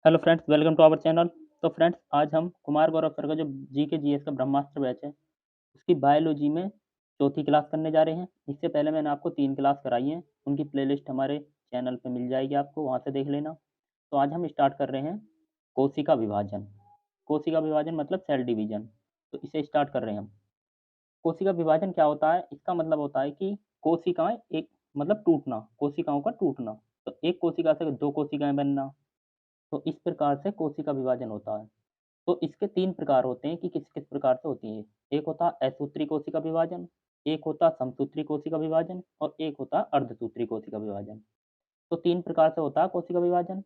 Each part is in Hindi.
Hello friends, welcome to our channel. तो फ्रेंड्स, आज हम कुमार गौरव सर का जो जीके जीएस का ब्रह्मास्त्र बैच है, उसकी बायोलॉजी में चौथी क्लास करने जा रहे हैं। इससे पहले मैंने आपको 3 क्लास कराई हैं, उनकी प्लेलिस्ट हमारे चैनल पे मिल जाएगी, आपको वहाँ से देख लेना। तो आज हम स्टार्ट कर रहे हैं कोशिका विभाजन। कोशिका विभाजन मतलब सेल डिवीजन। तो इसे स्टार्ट कर रहे हैं हम। कोशिका विभाजन क्या होता है? इसका मतलब होता है कि कोशिकाएँ एक मतलब टूटना, कोशिकाओं का टूटना। तो एक कोशिका से 2 कोशिकाएँ बनना, तो इस प्रकार से कोशिका विभाजन होता है। तो इसके 3 प्रकार होते हैं कि किस-किस प्रकार से होती है। एक होता है असूत्री कोशिका विभाजन, एक होता समसूत्री कोशिका विभाजन और एक होता अर्धसूत्री कोशिका विभाजन। तो 3 प्रकार से होता है कोशिका विभाजन।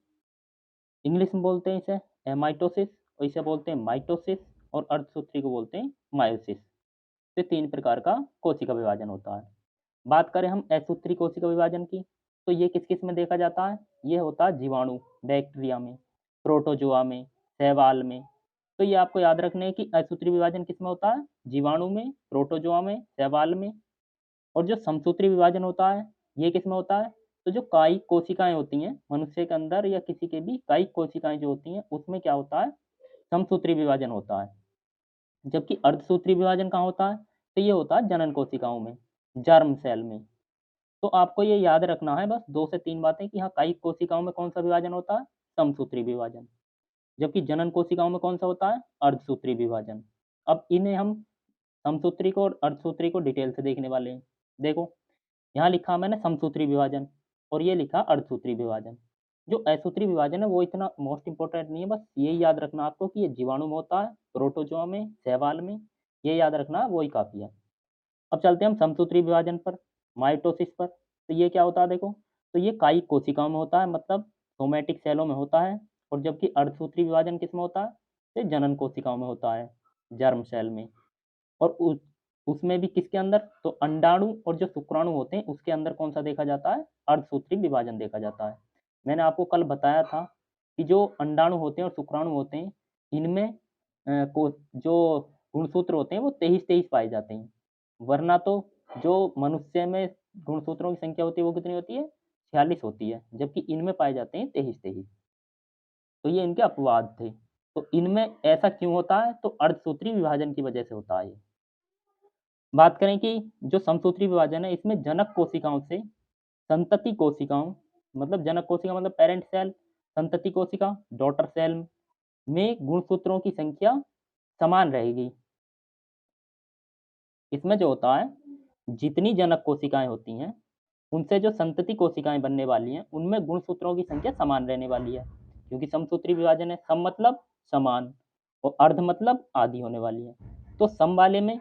इंग्लिश में बोलते हैं इसे एमाइटोसिस और इसे बोलते हैं माइटोसिस और अर्धसूत्री को बोलते हैं मायोसिस। तो 3 प्रकार का कोशिका विभाजन होता है। बात करें हम असूत्री कोशिका विभाजन की, तो ये किस-किस में देखा जाता है? ये होता है जीवाणु, बैक्टीरिया में, प्रोटोज़ोआ में, शैवाल में। तो ये आपको याद रखना है कि असूत्री विभाजन किसमें होता है? जीवाणु में, प्रोटोज़ोआ में, शैवाल में। और जो समसूत्री विभाजन होता है, ये किसमें होता है? तो जो कायिक कोशिकाएँ होती हैं, मनुष्य के अंदर या किसी के भी कायिक कोशिकाएँ जो होती हैं, उसमें क्या होता है? समसूत्री विभाजन होता है। जबकि अर्धसूत्री विभाजन कहाँ होता है? तो ये होता है जनन कोशिकाओं में, जर्म सेल में। तो आपको ये याद रखना है बस 2 से 3 बातें कि हाँ, कायिक कोशिकाओं में कौन-सा विभाजन होता है? समसूत्री विभाजन। जबकि जनन कोशिकाओं में कौन-सा होता है? अर्धसूत्री विभाजन। अब इन्हें हम समसूत्री को और अर्धसूत्री को डिटेल से देखने वाले हैं। देखो, यहाँ लिखा मैंने समसूत्री विभाजन और ये लिखा अर्धसूत्री विभाजन। जो असूत्री विभाजन है वो इतना मोस्ट इम्पोर्टेंट नहीं है, बस यही याद रखना आपको कि ये जीवाणु में होता है, प्रोटोज़ोआ में, शैवाल में, ये याद रखना वही काफ़ी है। अब चलते हैं हम समसूत्री विभाजन पर, माइटोसिस पर। तो ये क्या होता है देखो, तो ये कायिक कोशिकाओं में होता है मतलब सोमैटिक सेलों में होता है और जबकि अर्धसूत्री विभाजन किसमें होता है? ये जनन कोशिकाओं में होता है, जर्म सेल में। और उसमें भी किसके अंदर? तो अंडाणु और जो शुक्राणु होते हैं उसके अंदर कौन-सा देखा जाता है? अर्धसूत्री विभाजन देखा जाता है। मैंने आपको कल बताया था कि जो अंडाणु होते हैं और शुक्राणु होते हैं, इनमें को जो गुणसूत्र होते हैं वो 23-23 पाए जाते हैं। वरना तो जो मनुष्य में गुणसूत्रों की संख्या होती है वो कितनी होती है? 46 होती है, जबकि इनमें पाए जाते हैं 23-23। तो ये इनके अपवाद थे। तो इनमें ऐसा क्यों होता है? तो अर्धसूत्री विभाजन की वजह से होता है ये। बात करें कि जो समसूत्री विभाजन है इसमें जनक कोशिकाओं से संतति कोशिकाओं मतलब जनक कोशिका मतलब पेरेंट सेल, संतति कोशिका डॉटर सेल में गुणसूत्रों की संख्या समान रहेगी। इसमें जो होता है, जितनी जनक कोशिकाएँ होती हैं, उनसे जो संतति कोशिकाएँ बनने वाली हैं, उनमें गुणसूत्रों की संख्या समान रहने वाली है। क्योंकि समसूत्री विभाजन है, सम मतलब समान और अर्ध मतलब आधी होने वाली है। तो सम वाले में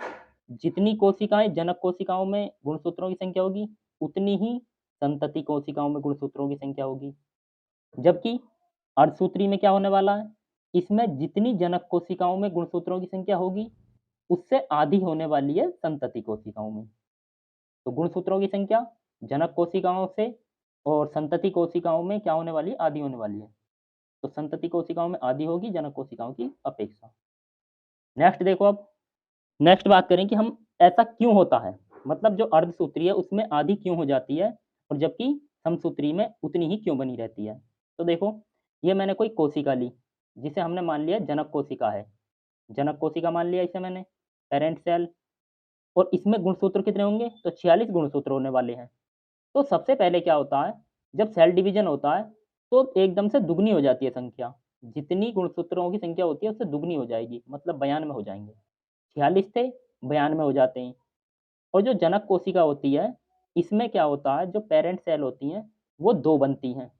जितनी कोशिकाएँ जनक कोशिकाओं में गुणसूत्रों की संख्या होगी, उतनी ही संतति कोशिकाओं में गुणसूत्रों की संख्या होगी। जबकि अर्धसूत्री में क्या होने वाला है, इसमें जितनी जनक कोशिकाओं में गुणसूत्रों की संख्या होगी, उससे आधी होने वाली है संतति कोशिकाओं में। तो गुणसूत्रों की संख्या जनक कोशिकाओं से और संतति कोशिकाओं में क्या होने वाली है? आधी होने वाली है। तो संतति कोशिकाओं में आधी होगी जनक कोशिकाओं की अपेक्षा। नेक्स्ट देखो अब, नेक्स्ट बात करें कि हम ऐसा क्यों होता है? मतलब जो अर्धसूत्री है उसमें आधी क्यों हो जाती है और जबकि समसूत्री में उतनी ही क्यों बनी रहती है? तो देखो, ये मैंने कोई कोशिका ली, जिसे हमने मान लिया जनक कोशिका है। जनक कोशिका मान लिया इसे मैंने, पेरेंट सेल और इसमें गुणसूत्र कितने होंगे? तो 46 गुणसूत्र होने वाले हैं। तो सबसे पहले क्या होता है, जब सेल डिवीज़न होता है, तो एकदम से दुगनी हो जाती है संख्या। जितनी गुणसूत्रों की संख्या होती है उससे दुगनी हो जाएगी, मतलब 92 हो जाएँगे। 46 थे, 92 हो जाते हैं। और जो जनक कोशिका होती है, इसमें क्या होता है, जो पेरेंट सेल होती हैं, वो 2 बनती हैं।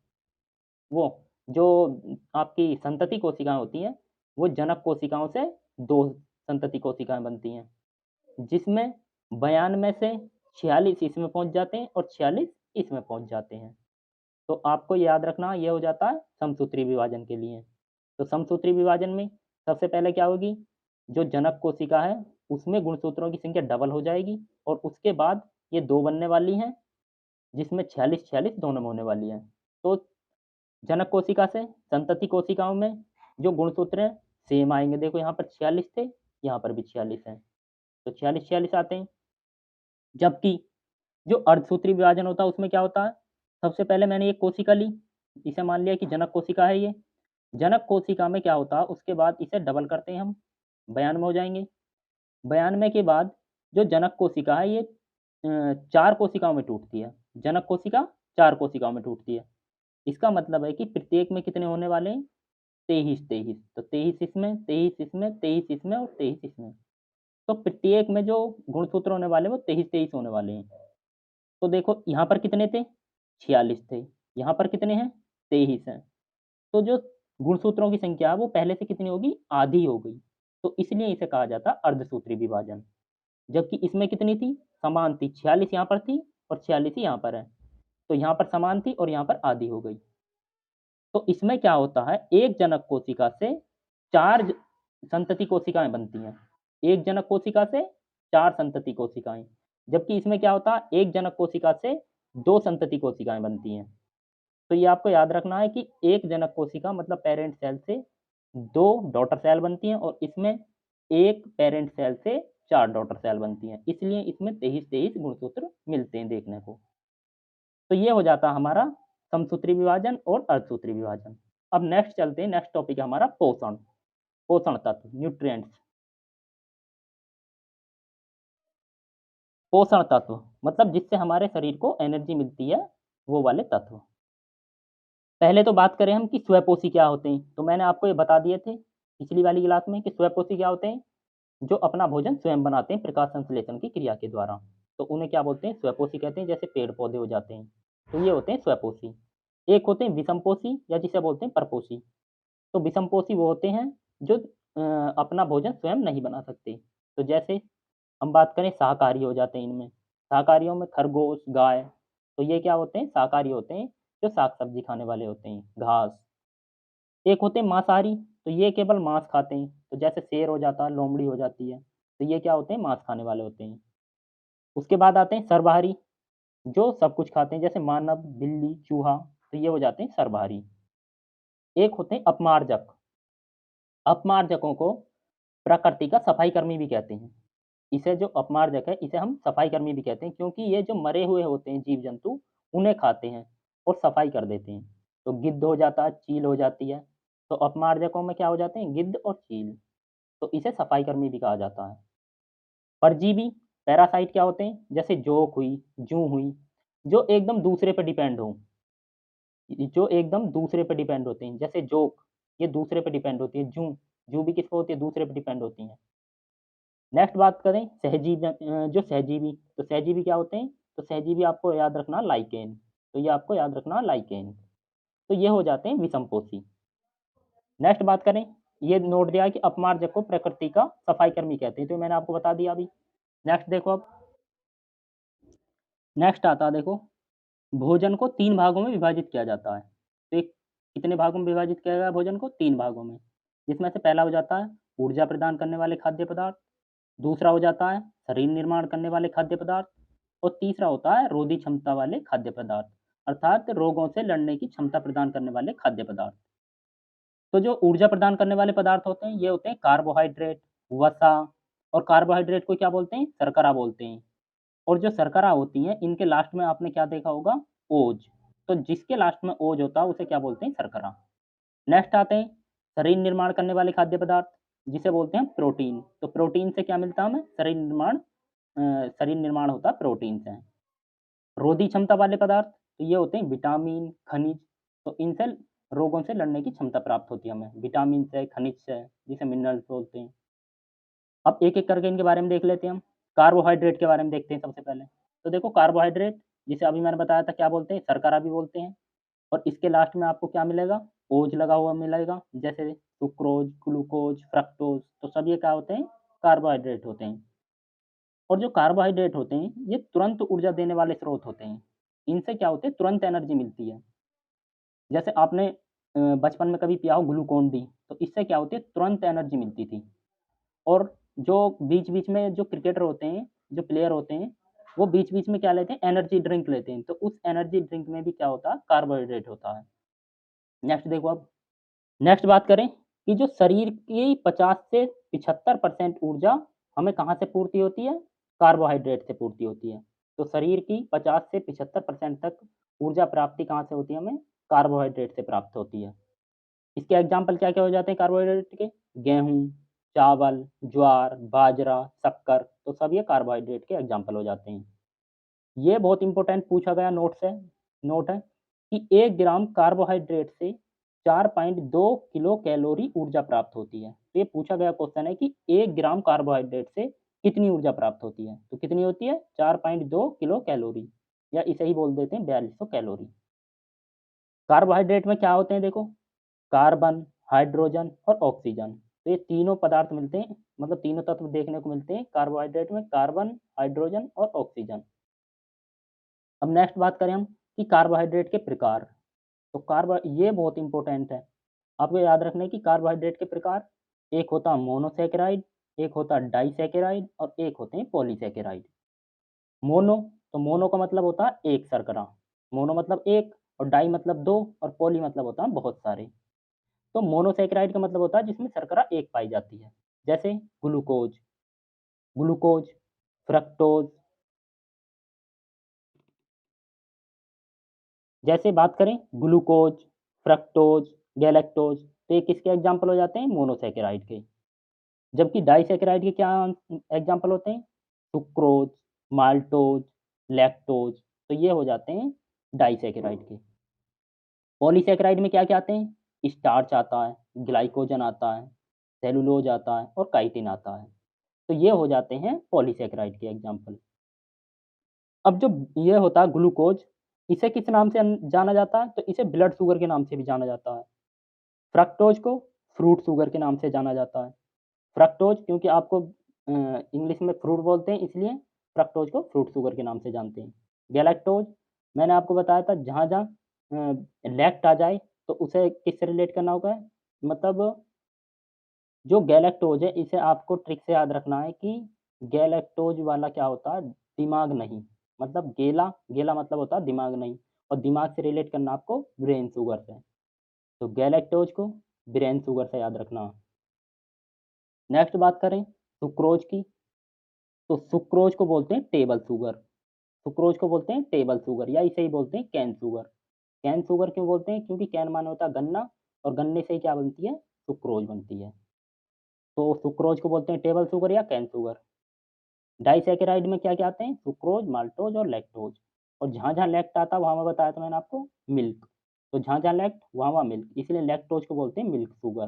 वो जो आपकी संतति कोशिकाएँ होती हैं, वो जनक कोशिकाओं से 2 संतति कोशिकाएँ बनती हैं। जिसमें 92 से 46 इसमें पहुँच जाते हैं और 46 इसमें पहुँच जाते हैं। तो आपको याद रखना ये हो जाता है समसूत्री विभाजन के लिए। तो समसूत्री विभाजन में सबसे पहले क्या होगी, जो जनक कोशिका है उसमें गुणसूत्रों की संख्या डबल हो जाएगी और उसके बाद ये 2 बनने वाली हैं, जिसमें 46-46 दोनों में होने वाली हैं। तो जनक कोशिका से संतति कोशिकाओं में जो गुणसूत्र हैं सेम आएँगे। देखो यहाँ पर 46 थे, यहाँ पर भी 46 हैं। तो 46-46 आते हैं। जबकि जो अर्धसूत्री विभाजन होता है उसमें क्या होता है, सबसे पहले मैंने एक कोशिका ली, इसे मान लिया कि जनक कोशिका है ये जनक कोशिका में क्या होता है, उसके बाद इसे डबल करते हैं हम, 92 हो जाएँगे। 92 के बाद जो जनक कोशिका है ये 4 कोशिकाओं में टूटती है। जनक कोशिका 4 कोशिकाओं में टूटती है। इसका मतलब है कि प्रत्येक में कितने होने वाले हैं? 23-23, तो 23 इसमें, 23 इसमें, 23 इसमें और 23 इसमें। तो प्रत्येक में जो गुणसूत्र होने वाले हैं वो 23-23 होने वाले हैं। तो देखो यहाँ पर कितने थे? 46 थे। यहाँ पर कितने हैं? 23 हैं। तो जो गुणसूत्रों की संख्या है वो पहले से कितनी होगी? आधी हो गई। तो इसलिए इसे कहा जाता है अर्धसूत्री विभाजन। जबकि इसमें कितनी थी? समान थी। 46 यहाँ पर थी और 46 ही यहाँ पर है। तो यहाँ पर समान थी और यहाँ पर आधी हो गई। तो इसमें क्या होता है, एक जनक कोशिका से 4 संतति कोशिकाएँ बनती हैं। एक जनक कोशिका से 4 संतति कोशिकाएँ। जबकि इसमें क्या होता है, एक जनक कोशिका से 2 संतति कोशिकाएँ बनती हैं। तो ये आपको याद रखना है कि एक जनक कोशिका मतलब पेरेंट सेल से 2 डॉटर सेल बनती हैं और इसमें एक पेरेंट सेल से 4 डॉटर सेल बनती हैं। इसलिए इसमें 23-23 गुणसूत्र मिलते हैं देखने को। तो ये हो जाता है हमारा समसूत्री विभाजन और अर्धसूत्री विभाजन। अब नेक्स्ट चलते हैं, नेक्स्ट टॉपिक है हमारा पोषण, पोषण तत्व, न्यूट्रिएंट्स। पोषण तत्व मतलब जिससे हमारे शरीर को एनर्जी मिलती है, वो वाले तत्व। पहले तो बात करें हम कि स्वपोषी क्या होते हैं, तो मैंने आपको ये बता दिए थे पिछली वाली क्लास में कि स्वपोषी क्या होते हैं, जो अपना भोजन स्वयं बनाते हैं प्रकाश संश्लेषण की क्रिया के द्वारा। तो उन्हें क्या बोलते हैं? स्वपोषी कहते हैं, जैसे पेड़ पौधे हो जाते हैं। तो ये होते हैं स्वपोषी। एक होते हैं विषमपोषी या जिसे बोलते हैं परपोषी। तो विषमपोषी वो होते हैं जो अपना भोजन स्वयं नहीं बना सकते। तो जैसे हम बात करें शाकाहारी हो जाते हैं इनमें। शाकाहारियों में खरगोश, गाय, तो ये क्या होते हैं? शाकाहारी होते हैं, जो साग-सब्ज़ी खाने वाले होते हैं, घास। एक होते हैं मांसाहारी, तो ये केवल मांस खाते हैं, तो जैसे शेर हो जाता है, लोमड़ी हो जाती है, तो ये क्या होते हैं? मांस खाने वाले होते हैं। उसके बाद आते हैं सर्वाहारी, जो सब कुछ खाते हैं, जैसे मानव, बिल्ली, चूहा, तो ये हो जाते हैं सर्वाहारी। एक होते हैं अपमार्जक। अपमार्जकों को प्रकृति का सफाई कर्मी भी कहते हैं। इसे जो अपमार्जक है, इसे हम सफाई कर्मी भी कहते हैं क्योंकि ये जो मरे हुए होते हैं जीव-जंतु, उन्हें खाते हैं और सफाई कर देते हैं। तो गिद्ध हो जाता है, चील हो जाती है, तो अपमार्जकों में क्या हो जाते हैं? गिद्ध और चील, तो इसे सफाई कर्मी भी कहा जाता है। परजीवी, पैरासाइट क्या होते हैं? जैसे जोंक हुई, जूँ हुई, जो एकदम दूसरे पे डिपेंड हों, जो एकदम दूसरे पे डिपेंड होते हैं, जैसे जोंक, ये दूसरे पे डिपेंड होती है, जूँ, जूँ भी किस पे होती है? दूसरे पे डिपेंड होती हैं। नेक्स्ट बात करें सहजीवी जो सहजीवी, तो सहजीवी क्या होते हैं? तो सहजीवी आपको याद रखना लाइकेन, तो ये आपको याद रखना लाइकेन, तो ये हो जाते हैं विषमपोषी। नेक्स्ट बात करें, ये नोट दिया है कि अपमार्जक को प्रकृति का सफाई कर्मी कहते हैं, तो मैंने आपको बता दिया अभी। नेक्स्ट देखो अब, नेक्स्ट आता है देखो, भोजन को 3 भागों में विभाजित किया जाता है। तो एक कितने भागों में विभाजित किया गया है भोजन को? 3 भागों में, जिसमें से पहला हो जाता है ऊर्जा प्रदान करने वाले खाद्य पदार्थ, दूसरा हो जाता है शरीर निर्माण करने वाले खाद्य पदार्थ और तीसरा होता है रोधी क्षमता वाले खाद्य पदार्थ, अर्थात रोगों से लड़ने की क्षमता प्रदान करने वाले खाद्य पदार्थ। तो जो ऊर्जा प्रदान करने वाले पदार्थ होते हैं, ये होते हैं कार्बोहाइड्रेट, वसा, और कार्बोहाइड्रेट को क्या बोलते हैं? शर्करा बोलते हैं। और जो शर्करा होती हैं, इनके लास्ट में आपने क्या देखा होगा? ओज। तो जिसके लास्ट में ओज होता है, उसे क्या बोलते हैं? शर्करा। नेक्स्ट आते हैं शरीर निर्माण करने वाले खाद्य पदार्थ, जिसे बोलते हैं प्रोटीन। तो प्रोटीन से क्या मिलता है हमें? शरीर निर्माण होता है प्रोटीन से। रोधी क्षमता वाले पदार्थ, तो ये होते हैं विटामिन, खनिज, तो इनसे रोगों से लड़ने की क्षमता प्राप्त होती है हमें, विटामिन से, खनिज से, जिसे मिनरल्स बोलते हैं। अब एक-एक करके इनके बारे में देख लेते हैं हम। कार्बोहाइड्रेट के बारे में देखते हैं सबसे पहले। तो देखो कार्बोहाइड्रेट, जिसे अभी मैंने बताया था क्या बोलते हैं? शर्करा भी बोलते हैं। और इसके लास्ट में आपको क्या मिलेगा? ओज लगा हुआ मिलेगा, जैसे सुक्रोज, ग्लूकोज, फ्रक्टोज, तो सब ये क्या होते हैं? कार्बोहाइड्रेट होते हैं। और जो कार्बोहाइड्रेट होते हैं, ये तुरंत ऊर्जा देने वाले स्रोत होते हैं। इनसे क्या होते है? तुरंत एनर्जी मिलती है। जैसे आपने बचपन में कभी पिया हो ग्लूकोन-डी, तो इससे क्या होती है? तुरंत एनर्जी मिलती थी। और जो बीच-बीच में जो क्रिकेटर होते हैं, जो प्लेयर होते हैं, वो बीच-बीच में क्या लेते हैं? एनर्जी ड्रिंक लेते हैं। तो उस एनर्जी ड्रिंक में भी क्या होता है? कार्बोहाइड्रेट होता है। नेक्स्ट देखो अब, नेक्स्ट बात करें कि जो शरीर की 50 से 75% ऊर्जा हमें कहाँ से पूर्ति होती है? कार्बोहाइड्रेट से पूर्ति होती है। तो शरीर की 50 से 75% तक ऊर्जा प्राप्ति कहाँ से होती है हमें? कार्बोहाइड्रेट से प्राप्त होती है। इसके एग्जाम्पल क्या-क्या हो जाते हैं कार्बोहाइड्रेट के? गेहूँ, चावल, ज्वार, बाजरा, शक्कर, तो सब ये कार्बोहाइड्रेट के एग्जाम्पल हो जाते हैं। ये बहुत इंपॉर्टेंट पूछा गया नोट है कि 1 ग्राम कार्बोहाइड्रेट से 4.2 किलो कैलोरी ऊर्जा प्राप्त होती है। तो ये पूछा गया क्वेश्चन है कि 1 ग्राम कार्बोहाइड्रेट से कितनी ऊर्जा प्राप्त होती है? तो कितनी होती है? 4.2 किलो कैलोरी या इसे ही बोल देते हैं 4200 कैलोरी। कार्बोहाइड्रेट में क्या होते हैं देखो, कार्बन, हाइड्रोजन और ऑक्सीजन। तो ये तीनों पदार्थ मिलते हैं, मतलब तीनों तत्व देखने को मिलते हैं कार्बोहाइड्रेट में, कार्बन, हाइड्रोजन और ऑक्सीजन। अब नेक्स्ट बात करें हम कि कार्बोहाइड्रेट के प्रकार। तो कार्बो ये बहुत इंपॉर्टेंट है, आपको याद रखना है कि कार्बोहाइड्रेट के प्रकार, एक होता है मोनोसैकेराइड, एक होता है डाइसैकेराइड और एक होते हैं पॉलीसैकेराइड। मोनो, तो मोनो का मतलब होता है एक शर्करा, मोनो मतलब एक और डाई मतलब दो और पॉली मतलब होता है बहुत सारे। तो मोनोसैकेराइड का मतलब होता है जिसमें शर्करा एक पाई जाती है, जैसे ग्लूकोज, ग्लूकोज, फ्रक्टोज। जैसे बात करें ग्लूकोज, फ्रक्टोज, गैलेक्टोज, तो ये किसके एग्जाम्पल हो जाते हैं? मोनोसैकेराइड के। जबकि डाइसैकेराइड के क्या एग्जाम्पल होते हैं? सुक्रोज, माल्टोज, लैक्टोज, तो ये हो जाते हैं डाइसैकेराइड के। पॉलीसैकेराइड में क्या-क्या आते हैं? स्टार्च आता है, ग्लाइकोजन आता है, सेलुलोज आता है और काइटिन आता है। तो ये हो जाते हैं पॉलीसैकेराइड के एग्जाम्पल। अब जो ये होता है ग्लूकोज, इसे किस नाम से जाना जाता है? तो इसे ब्लड शुगर के नाम से भी जाना जाता है। फ्रक्टोज को फ्रूट शुगर के नाम से जाना जाता है। फ्रक्टोज क्योंकि आपको इंग्लिश में फ्रूट बोलते हैं, इसलिए फ्रक्टोज को फ्रूट शुगर के नाम से जानते हैं। गैलेक्टोज, मैंने आपको बताया था जहाँ-जहाँ लैक्ट आ जाए तो उसे किससे रिलेट करना होगा? मतलब जो गैलेक्टोज है इसे आपको ट्रिक से याद रखना है कि गैलेक्टोज वाला क्या होता है? दिमाग नहीं, मतलब गैला मतलब होता है दिमाग नहीं, और दिमाग से रिलेट करना आपको ब्रेन शुगर से। तो गैलेक्टोज को ब्रेन शुगर से याद रखना। नेक्स्ट बात करें सुक्रोज की, तो सुक्रोज को बोलते हैं टेबल शुगर। सुक्रोज को बोलते हैं टेबल शुगर या इसे ही बोलते हैं कैन शुगर। कैन शुगर क्यों बोलते हैं? क्योंकि कैन माने होता है गन्ना और गन्ने से ही क्या बनती है? सुक्रोज बनती है। तो सुक्रोज को बोलते हैं टेबल शुगर या कैन शुगर। डाइसैकेराइड में क्या-क्या आते हैं? सुक्रोज, माल्टोज और लैक्टोज, और जहाँ-जहाँ लैक्ट आता है वहाँ-वहाँ बताया था मैंने आपको मिल्क। तो जहाँ-जहाँ लैक्ट वहाँ-वहाँ मिल्क, इसलिए लैक्टोज को बोलते हैं मिल्क शुगर।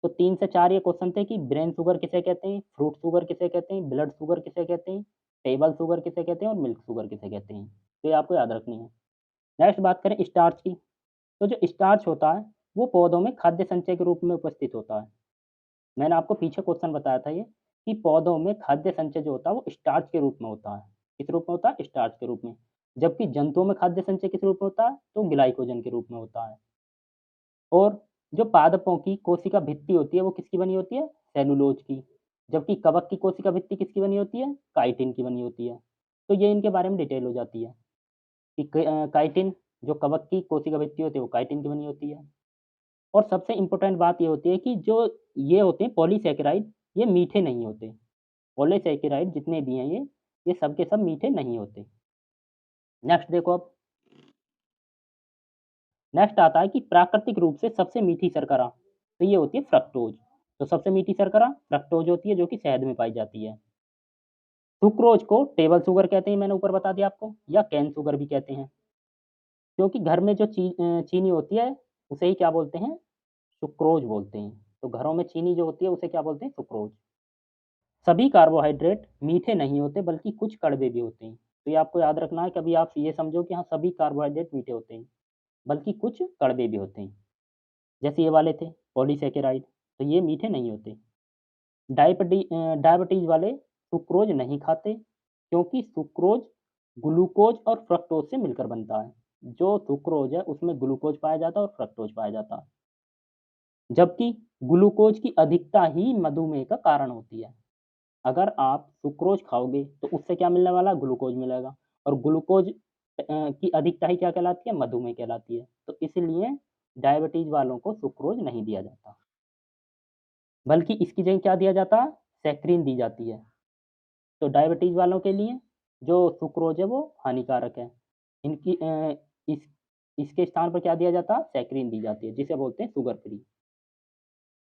तो 3 से 4 ये क्वेश्चन थे कि ब्रेन शुगर किसे कहते हैं, फ्रूट शुगर किसे कहते हैं, ब्लड शुगर किसे कहते हैं, टेबल शुगर किसे कहते हैं और मिल्क शुगर किसे कहते हैं। तो ये आपको याद रखनी है। नेक्स्ट बात करें स्टार्च की, तो जो स्टार्च होता है वो पौधों में खाद्य संचय के रूप में उपस्थित होता है। मैंने आपको पीछे क्वेश्चन बताया था ये कि पौधों में खाद्य संचय जो होता है वो स्टार्च के रूप में होता है। किस रूप में होता है? स्टार्च के रूप में। जबकि जंतुओं में खाद्य संचय किस रूप में होता है? तो ग्लाइकोजन के रूप में होता है। और जो पादपों की कोशिका भित्ति होती है वो किसकी बनी होती है? सेलुलोज की। जबकि कवक की कोशिका भित्ति किसकी बनी होती है? काइटिन की बनी होती है। तो ये इनके बारे में डिटेल हो जाती है कि काइटिन, जो कवक की कोशिका भित्ति होती है वो काइटिन की बनी होती है। और सबसे इम्पोर्टेंट बात ये होती है कि जो ये होते हैं पॉलीसैकेराइड, ये मीठे नहीं होते। पॉलीसैकेराइड जितने भी हैं ये सब के सब मीठे नहीं होते। नेक्स्ट देखो अब, नेक्स्ट आता है कि प्राकृतिक रूप से सबसे मीठी शर्करा, तो ये होती है फ्रक्टोज। तो सबसे मीठी शर्करा फ्रक्टोज होती है जो कि शहद में पाई जाती है। सुक्रोज को टेबल शुगर कहते हैं, मैंने ऊपर बता दिया आपको, या कैन शुगर भी कहते हैं। क्योंकि घर में जो चीनी होती है उसे ही क्या बोलते हैं? सुक्रोज बोलते हैं। तो घरों में चीनी जो होती है उसे क्या बोलते हैं? सुक्रोज। सभी कार्बोहाइड्रेट मीठे नहीं होते बल्कि कुछ कड़वे भी होते हैं। तो ये आपको याद रखना है, कभी आप ये समझो कि हाँ सभी कार्बोहाइड्रेट मीठे होते हैं, बल्कि कुछ कड़वे भी होते हैं। जैसे ये वाले थे पॉलीसैकेराइड, तो ये मीठे नहीं होते। डायबिटीज वाले सुक्रोज नहीं खाते क्योंकि सुक्रोज ग्लूकोज और फ्रक्टोज से मिलकर बनता है। जो सुक्रोज है उसमें ग्लूकोज पाया जाता है और फ्रक्टोज पाया जाता है। जबकि ग्लूकोज की अधिकता ही मधुमेह का कारण होती है। अगर आप सुक्रोज खाओगे तो उससे क्या मिलने वाला है? ग्लूकोज मिलेगा, और ग्लूकोज की अधिकता ही क्या कहलाती है? मधुमेह कहलाती है। तो इसलिए डायबिटीज वालों को सुक्रोज नहीं दिया जाता, बल्कि इसकी जगह क्या दिया जाता है? सैक्रिन दी जाती है। तो डायबिटीज वालों के लिए जो सुक्रोज है वो हानिकारक है। इनकी इस इसके स्थान पर क्या दिया जाता है, सैकरीन दी जाती है, जिसे बोलते हैं शुगर फ्री।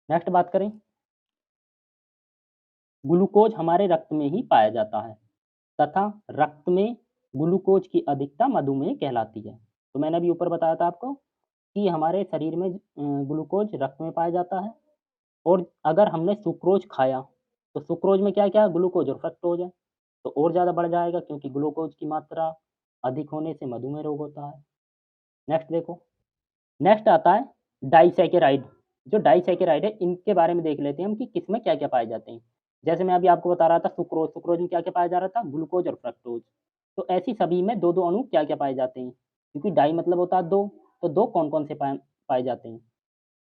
नेक्स्ट बात करें, ग्लूकोज हमारे रक्त में ही पाया जाता है तथा रक्त में ग्लूकोज की अधिकता मधुमेह कहलाती है। तो मैंने अभी ऊपर बताया था आपको कि हमारे शरीर में ग्लूकोज रक्त में पाया जाता है, और अगर हमने सुक्रोज खाया तो सुक्रोज में क्या क्या ग्लूकोज और फ्रक्टोज है, तो और ज़्यादा बढ़ जाएगा, क्योंकि ग्लूकोज की मात्रा अधिक होने से मधुमेह रोग होता है। नेक्स्ट देखो, नेक्स्ट आता है डाइसैकेराइड। जो डाइसैकेराइड है इनके बारे में देख लेते हैं हम कि किसमें क्या क्या पाए जाते हैं। जैसे मैं अभी आपको बता रहा था सुक्रोज, सुक्रोज में क्या क्या पाया जा रहा था, ग्लूकोज और फ्रक्टोज। तो ऐसी सभी में दो दो अणु क्या क्या पाए जाते हैं, क्योंकि डाई मतलब होता है दो, तो दो कौन कौन से पाए पाए जाते हैं,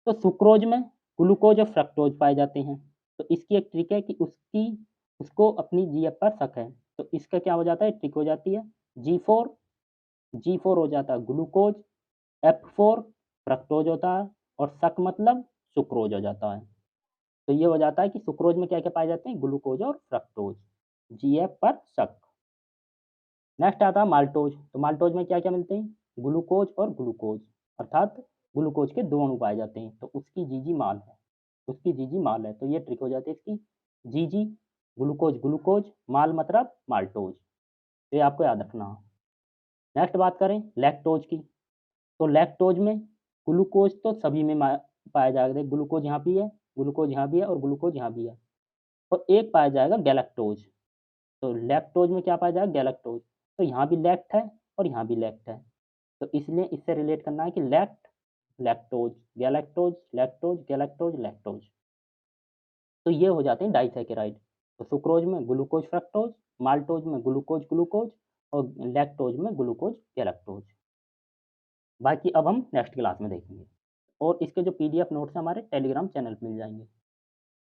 तो सुक्रोज में ग्लूकोज और फ्रक्टोज पाए जाते हैं। तो इसकी एक ट्रिक है कि उसको अपनी जीएफ पर शक है, तो इसका क्या हो जाता है, ट्रिक हो जाती है जी4 हो जाता है ग्लूकोज, F4 फ्रक्टोज होता है, और शक मतलब सुक्रोज हो जाता है। तो ये हो जाता है कि सुक्रोज में क्या क्या पाए जाते हैं, ग्लूकोज और फ्रक्टोज, जीएफ पर शक। नेक्स्ट आता है माल्टोज। तो माल्टोज में क्या क्या मिलते हैं, ग्लूकोज और ग्लूकोज, अर्थात ग्लूकोज के दो अणु पाए जाते हैं, तो उसकी जीजी माल है, उसकी जीजी माल है। तो ये ट्रिक हो जाती है इसकी, जीजी ग्लूकोज ग्लूकोज, माल मतलब माल्टोज। ये आपको याद रखना है। नेक्स्ट बात करें लैक्टोज की। तो लैक्टोज में ग्लूकोज तो सभी में पाया जाएगा, ग्लूकोज यहाँ भी है, ग्लूकोज यहाँ भी है, और ग्लूकोज यहाँ भी है, और एक पाया जाएगा गैलेक्टोज। तो लैक्टोज में क्या पाया जाएगा, गैलेक्टोज। तो यहाँ भी लैक्ट है और यहाँ भी लैक्ट है, तो इसलिए इससे रिलेट करना है कि लैक्ट lactose galactose lactose galactose lactose. तो ये हो जाते हैं डाइसैकेराइड। तो सुक्रोज में ग्लूकोज फ्रक्टोज, माल्टोज में ग्लूकोज ग्लूकोज, और लैक्टोज में ग्लूकोज गैलेक्टोज। बाकी अब हम नेक्स्ट क्लास में देखेंगे, और इसके जो पीडीएफ नोट्स हैं हमारे टेलीग्राम चैनल पर मिल जाएंगे।